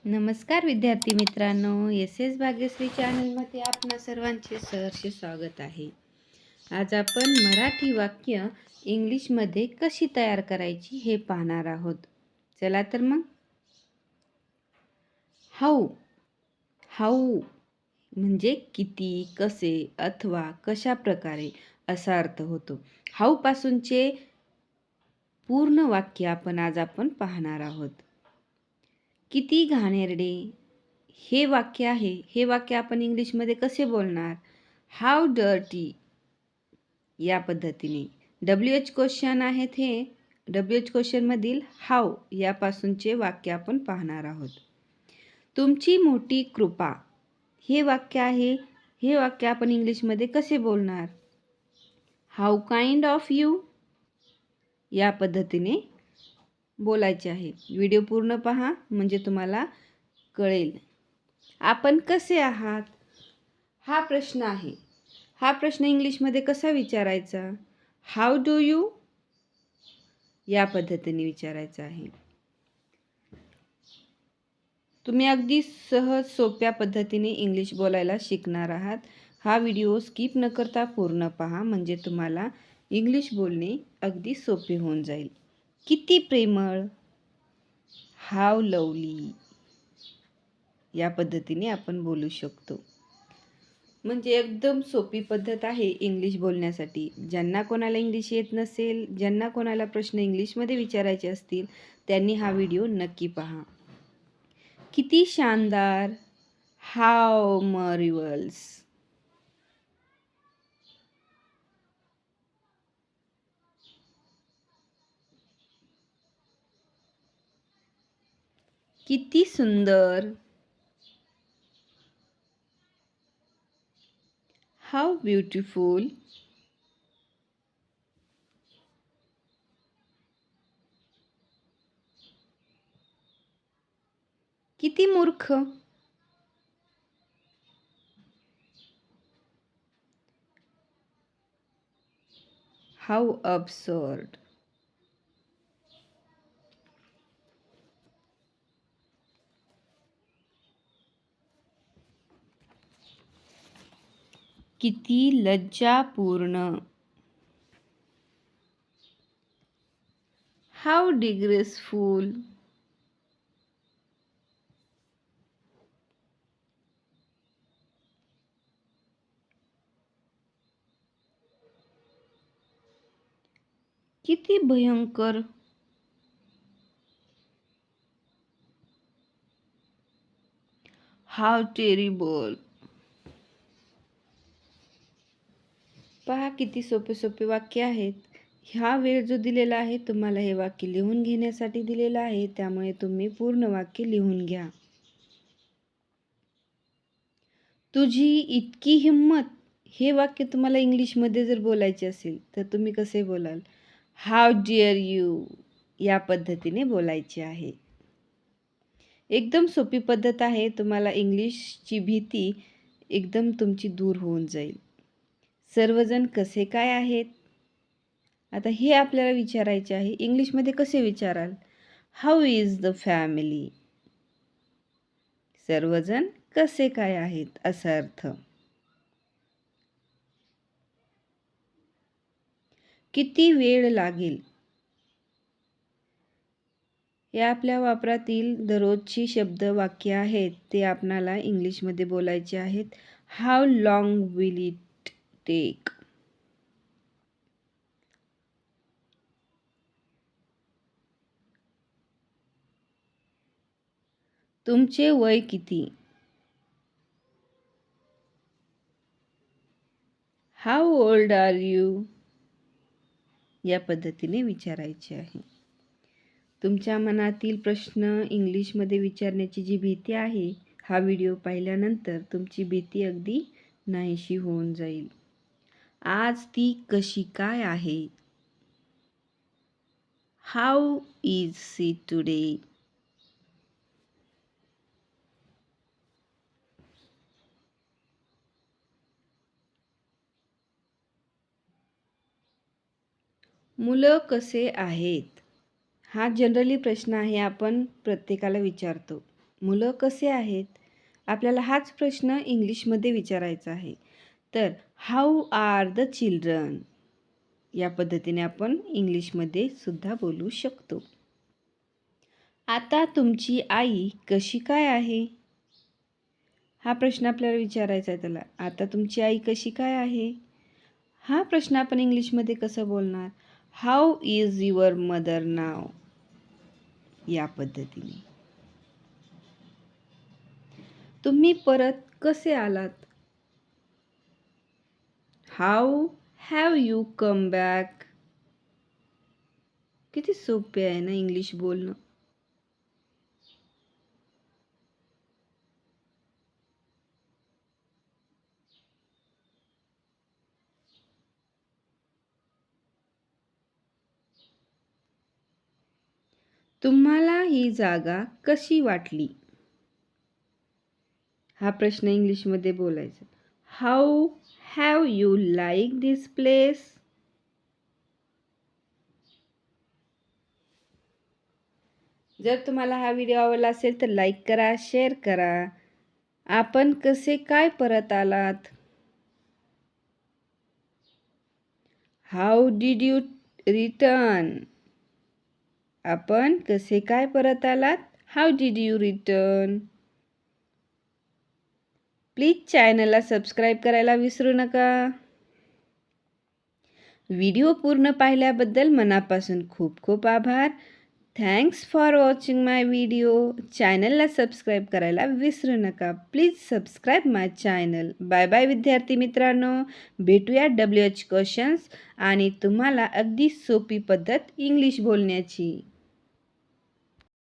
नमस्कार विद्यार्थी मित्रांनो, एस एस भाग्यश्री चॅनलमध्ये आपणा सर्वांचे सहर्ष स्वागत आहे. आज आपण मराठी वाक्य इंग्लिशमध्ये कशी तयार करायची हे पाहणार आहोत. चला तर मग. हाऊ. हाऊ म्हणजे किती, कसे अथवा कशा प्रकारे असा अर्थ होतो. हाऊ पासूनचे पूर्ण वाक्य आपण पाहणार आहोत. किती घाणेरडे हे वाक्य आहे. हे वाक्य आपण इंग्लिशमध्ये कसे बोलणार? हाऊ डर्टी या पद्धतीने. WH क्वेश्चन आहेत हे. WH क्वेश्चनमधील हाऊ यापासूनचे वाक्य आपण पाहणार आहोत. तुमची मोठी कृपा हे वाक्य आहे. हे वाक्य आपण इंग्लिशमध्ये कसे बोलणार? हाऊ काइंड ऑफ यू या पद्धतीने बोलायचे आहे. व्हिडिओ पूर्ण पहा म्हणजे तुम्हाला कळेल. आपण कसे आहात हा प्रश्न आहे. हा प्रश्न इंग्लिशमध्ये कसा विचारायचा? हाऊ डू यू या पद्धतीने विचारायचा आहे. तुम्ही अगदी सहज सोप्या पद्धतीने इंग्लिश बोलायला शिकणार आहात. हा व्हिडिओ स्किप न करता पूर्ण पहा म्हणजे तुम्हाला इंग्लिश बोलणे अगदी सोपे होऊन जाईल. किती प्रेमळ, हाऊ लवली या पद्धतीने आपण बोलू शकतो. म्हणजे एकदम सोपी पद्धत आहे इंग्लिश बोलण्यासाठी. ज्यांना कोणाला इंग्लिश येत नसेल, ज्यांना कोणाला प्रश्न इंग्लिशमध्ये विचारायचे असतील, त्यांनी हा व्हिडिओ नक्की पहा. किती शानदार, हाऊ मॅर्व्हलस. किती सुंदर, हाऊ ब्युटिफुल. किती मूर्ख, हाऊ अब्सर्ड. किती लज्जापूर्ण, हाऊ डिग्रेसफुल. किती भयंकर, हाऊ टेरिबल. पहा किती सोपे सोपे वाक्य आहेत. हा वेळ जो दिलेला आहे तुम्हाला हे वाक्य लिहून घेण्यासाठी दिलेला आहे, त्यामुळे तुम्ही पूर्ण वाक्य लिहून घ्या. तुझी इतकी हिंमत हे वाक्य तुम्हाला इंग्लिशमध्ये जर बोलायचे असेल तर तुम्ही कसे बोलाल? हाऊ डिअर यू या पद्धतीने बोलायचे आहे. एकदम सोपी पद्धत आहे. तुम्हाला इंग्लिशची भीती एकदम तुमची दूर होऊन जाईल. सर्वजण कसे काय आहेत? आता हे आपल्याला विचारायचे आहे. इंग्लिशमध्ये कसे विचाराल? How is the family. सर्वजण कसे काय आहेत असा अर्थ. किती वेळ लागेल हे आपल्या वापरातील दररोजची शब्द वाक्य आहेत. ते आपणाला इंग्लिशमध्ये बोलायचे आहेत. How long will it take. तुमचे वय किती? हाऊ ओल्ड आर यू या पद्धतीने विचारायचे आहे. तुमच्या मनातील प्रश्न इंग्लिशमध्ये विचारण्याची जी भीती आहे, हा व्हिडिओ पाहिल्यानंतर तुमची भीती अगदी नाहीशी होऊन जाईल. आज ती कशी काय आहे? How is she today. मुलं कसे आहेत? हा जनरली प्रश्न आहे, आपण प्रत्येकाला विचारतो. मुलं कसे आहेत? आपल्याला हाच प्रश्न इंग्लिशमध्ये विचारायचा आहे. तर हाऊ आर द चिल्ड्रन? या पद्धतीने आपण इंग्लिशमध्ये सुद्धा बोलू शकतो. आता तुमची आई कशी काय आहे? हा प्रश्न आपल्याला विचारायचा आहे त्याला. आता तुमची आई कशी काय आहे? हा प्रश्न आपण इंग्लिशमध्ये कसं बोलणार? How is your mother now? या पद्धतीने. तुम्ही परत कसे आलात? How have you come back? किती सोपे आहे ना इंग्लिश बोलणं. तुम्हाला ही जागा कशी वाटली? हा प्रश्न इंग्लिशमध्ये बोलायचा. How have you like this place? जर तुम्हाला हा व्हिडिओ आवडला असेल तर लाईक करा, शेअर करा. आपण कसे काय परत आलात? How did you return? आपण कसे काय परत आलात? How did you return? Please चॅनलला सबस्क्राईब करायला विसरू नका. व्हिडिओ पूर्ण पाहिल्याबद्दल मनापासून खूप खूप आभार. Thanks for watching my video. चॅनलला सबस्क्राईब करायला विसरू नका. Please subscribe my channel. Bye bye विद्यार्थी मित्रांनो. भेटूया WH क्वेश्चन्स आणि तुम्हाला अगदी सोपी पद्धत इंग्लिश बोलण्याची.